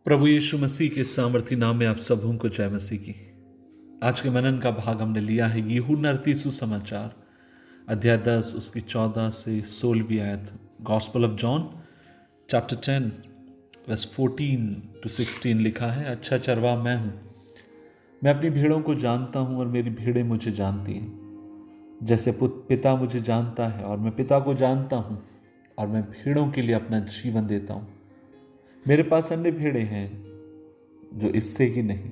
प्रभु यीशु मसीह के सामर्थी नाम में आप सबों को जय मसीह की। आज के मनन का भाग हमने लिया है यूहन्ना रचित सुसमाचार अध्याय 10 उसकी 14 से 16वीं आयत। Gospel of John chapter 10 verse 14 to 16 लिखा है, अच्छा चरवाहा मैं हूँ, मैं अपनी भेड़ों को जानता हूँ और मेरी भेड़ें मुझे जानती हैं। जैसे पिता मुझे जानता है और मैं पिता को जानता हूँ और मैं भेड़ों के लिए अपना जीवन देता हूँ। मेरे पास अन्य भेड़ें हैं जो इससे की नहीं,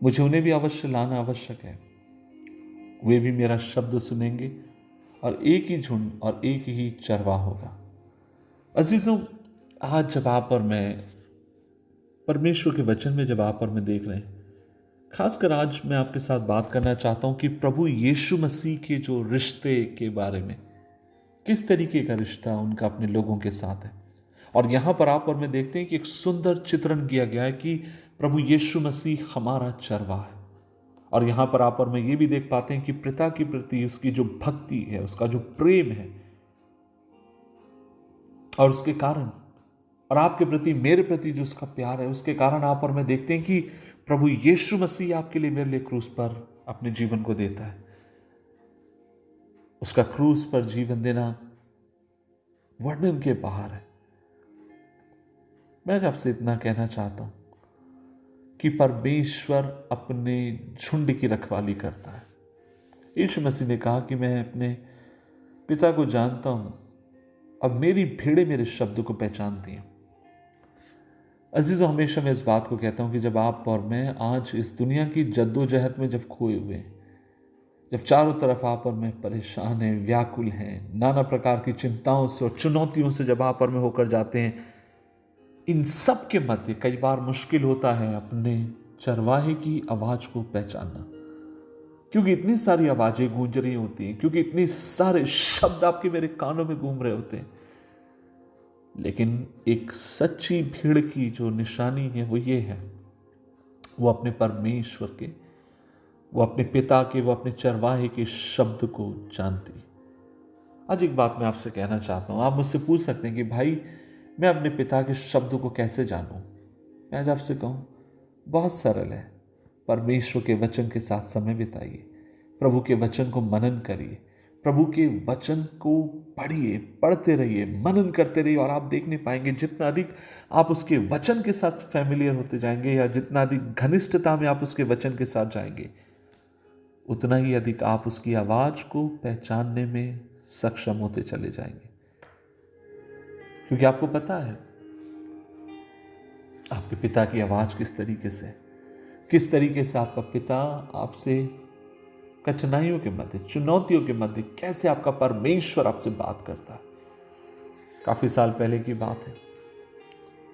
मुझे उन्हें भी अवश्य लाना आवश्यक है। वे भी मेरा शब्द सुनेंगे और एक ही झुंड और एक ही चरवाहा होगा। अजीजों, आज जब आप और मैं परमेश्वर के वचन में जब आप और मैं देख रहे हैं, खासकर आज मैं आपके साथ बात करना चाहता हूं कि प्रभु यीशु मसीह के जो रिश्ते के बारे में, किस तरीके का रिश्ता उनका अपने लोगों के साथ है। और यहां पर आप और मैं देखते हैं कि एक सुंदर चित्रण किया गया है कि प्रभु यीशु मसीह हमारा चरवाहा है। और यहां पर आप और मैं ये भी देख पाते हैं कि पिता के प्रति उसकी जो भक्ति है, उसका जो प्रेम है, और उसके कारण, और आपके प्रति मेरे प्रति जो उसका प्यार है, उसके कारण आप और मैं देखते हैं कि प्रभु यीशु मसीह आपके लिए मेरे लिए क्रूस पर अपने जीवन को देता है। उसका क्रूस पर जीवन देना वर्णन के बाहर है। मैं आपसे इतना कहना चाहता हूं कि परमेश्वर अपने झुंड की रखवाली करता है। यीशु मसीह ने कहा कि मैं अपने पिता को जानता हूं, अब मेरी भेड़ें मेरे शब्द को पहचानती हैं। अजीजों, हमेशा मैं इस बात को कहता हूं कि जब आप और मैं आज इस दुनिया की जद्दोजहद में जब खोए हुए हैं, जब चारों तरफ आप और मैं परेशान हैं, व्याकुल हैं, नाना प्रकार की चिंताओं से और चुनौतियों से जब आप और मैं होकर जाते हैं, इन सब के मध्य कई बार मुश्किल होता है अपने चरवाहे की आवाज को पहचानना, क्योंकि इतनी सारी आवाजें गूंज रही होती हैं, क्योंकि इतने सारे शब्द आपके मेरे कानों में घूम रहे होते हैं। लेकिन एक सच्ची भीड़ की जो निशानी है वो ये है, वो अपने परमेश्वर के, वो अपने पिता के, वो अपने चरवाहे के शब्द को जानती है। आज एक बात मैं आपसे कहना चाहता हूं। आप मुझसे पूछ सकते हैं कि भाई मैं अपने पिता के शब्द को कैसे जानूं? मैं आज आपसे कहूं, बहुत सरल है। परमेश्वर के वचन के साथ समय बिताइए, प्रभु के वचन को मनन करिए, प्रभु के वचन को पढ़िए, पढ़ते रहिए, मनन करते रहिए, और आप देखने पाएंगे जितना अधिक आप उसके वचन के साथ फैमिलियर होते जाएंगे, या जितना अधिक घनिष्ठता में आप उसके वचन के साथ जाएंगे, उतना ही अधिक आप उसकी आवाज को पहचानने में सक्षम होते चले जाएंगे। क्योंकि आपको पता है आपके पिता की आवाज किस तरीके से आपका पिता आपसे कठिनाइयों के मध्य, चुनौतियों के मध्य कैसे आपका परमेश्वर आपसे बात करता है। काफी साल पहले की बात है,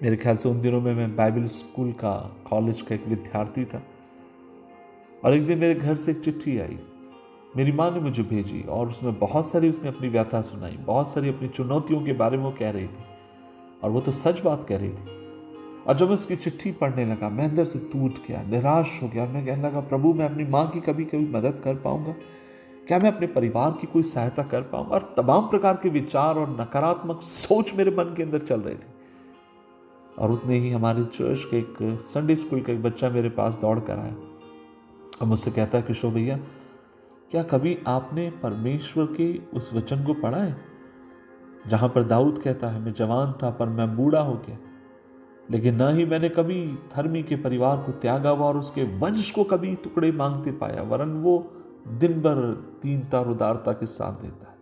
मेरे ख्याल से उन दिनों में मैं बाइबल स्कूल का, कॉलेज का एक विद्यार्थी था, और एक दिन मेरे घर से एक चिट्ठी आई, मेरी माँ ने मुझे भेजी, और उसमें बहुत सारी उसने अपनी व्यथा सुनाई, बहुत सारी अपनी चुनौतियों के बारे में वो कह रही थी, और वो तो सच बात कह रही थी। और जब मैं उसकी चिट्ठी पढ़ने लगा, मैं अंदर से टूट गया, निराश हो गया, और मैं कहने लगा, प्रभु मैं अपनी माँ की कभी कभी मदद कर पाऊंगा क्या? मैं अपने परिवार की कोई सहायता कर पाऊंगा? और तमाम प्रकार के विचार और नकारात्मक सोच मेरे मन के अंदर चल रहे थे। और उतने ही हमारे चर्च के एक संडे स्कूल का एक बच्चा मेरे पास दौड़ कर आया और मुझसे कहता है, किशोर भैया, क्या कभी आपने परमेश्वर के उस वचन को पढ़ा है जहां पर दाऊद कहता है, मैं जवान था पर मैं बूढ़ा हो गया, लेकिन ना ही मैंने कभी धर्मी के परिवार को त्यागा हुआ और उसके वंश को कभी टुकड़े मांगते पाया, वरन वो दिन भर दीनता और उदारता के साथ देता है।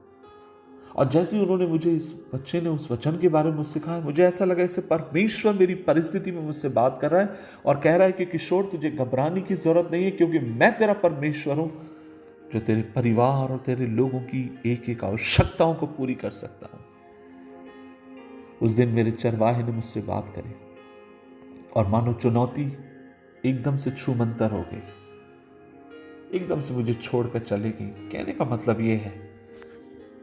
और जैसे ही उन्होंने मुझे, इस बच्चे ने उस वचन के बारे में मुझसे कहा, मुझे ऐसा लगा इसे परमेश्वर मेरी परिस्थिति में मुझसे बात कर रहा है और कह रहा है कि किशोर, तुझे घबराने की जरूरत नहीं है, क्योंकि मैं तेरा परमेश्वर हूं जो तेरे परिवार और तेरे लोगों की एक एक आवश्यकताओं को पूरी कर सकता हूं। उस दिन मेरे चरवाहे ने मुझसे बात करी और मानो चुनौती एकदम से छूमंतर हो गई, एकदम से मुझे छोड़कर चली गई। कहने का मतलब यह है,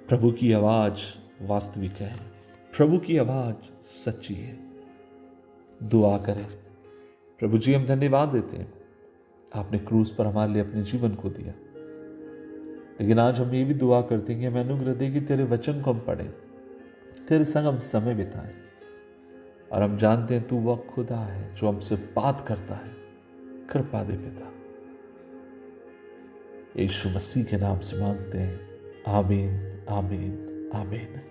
प्रभु की आवाज वास्तविक है, प्रभु की आवाज सच्ची है। दुआ करें, प्रभु जी हम धन्यवाद देते हैं, आपने क्रूस पर हमारे लिए अपने जीवन को दिया, लेकिन आज हम ये भी दुआ करते हैं कि हमें अनुग्रह दे कि तेरे वचन को हम पढ़ें, तेरे संग हम समय बिताएं, और हम जानते हैं तू वह खुदा है जो हमसे बात करता है। कृपा दे पिता, यीशु मसीह के नाम से मांगते हैं, आमीन आमीन आमीन।